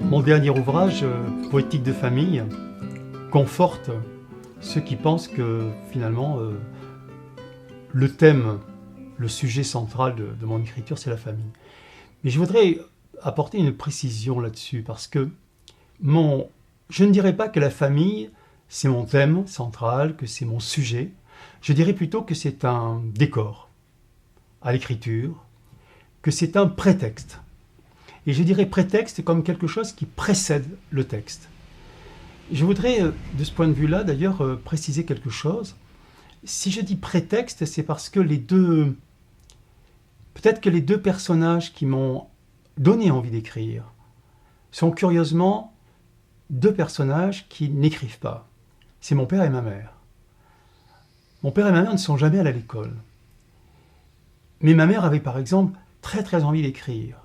Mon dernier ouvrage, Poétique de famille, conforte ceux qui pensent que finalement le thème, le sujet central de mon écriture, c'est la famille. Mais je voudrais apporter une précision là-dessus parce que je ne dirais pas que la famille, c'est mon thème central, que c'est mon sujet. Je dirais plutôt que c'est un décor à l'écriture, que c'est un prétexte. Et je dirais prétexte comme quelque chose qui précède le texte. Je voudrais, de ce point de vue-là, d'ailleurs, préciser quelque chose. Si je dis prétexte, c'est parce que peut-être que les deux personnages qui m'ont donné envie d'écrire sont curieusement deux personnages qui n'écrivent pas. C'est mon père et ma mère. Mon père et ma mère ne sont jamais allés à l'école. Mais ma mère avait par exemple très très envie d'écrire.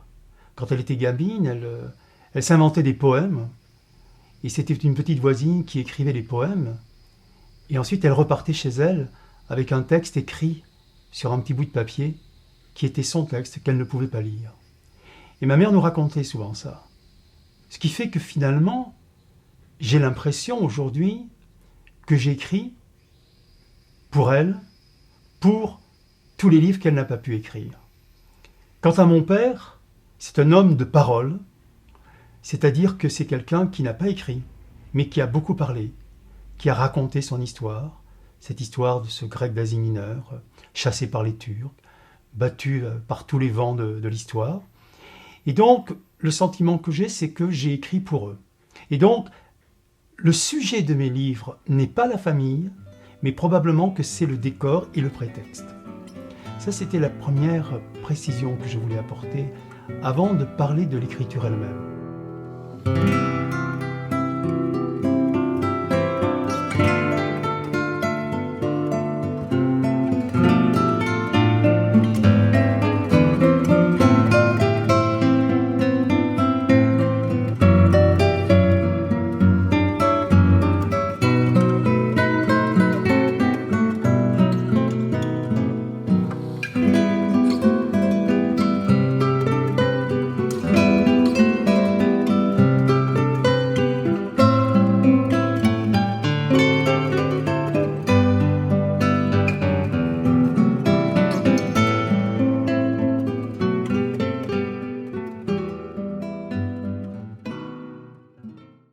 Quand elle était gamine, elle s'inventait des poèmes. Et c'était une petite voisine qui écrivait les poèmes. Et ensuite, elle repartait chez elle avec un texte écrit sur un petit bout de papier qui était son texte qu'elle ne pouvait pas lire. Et ma mère nous racontait souvent ça. Ce qui fait que finalement, j'ai l'impression aujourd'hui que j'écris pour elle, pour tous les livres qu'elle n'a pas pu écrire. Quant à mon père, c'est un homme de parole, c'est-à-dire que c'est quelqu'un qui n'a pas écrit, mais qui a beaucoup parlé, qui a raconté son histoire, cette histoire de ce grec d'Asie mineure, chassé par les Turcs, battu par tous les vents de l'histoire. Et donc, le sentiment que j'ai, c'est que j'ai écrit pour eux. Et donc, le sujet de mes livres n'est pas la famille, mais probablement que c'est le décor et le prétexte. Ça, c'était la première précision que je voulais apporter avant de parler de l'écriture elle-même.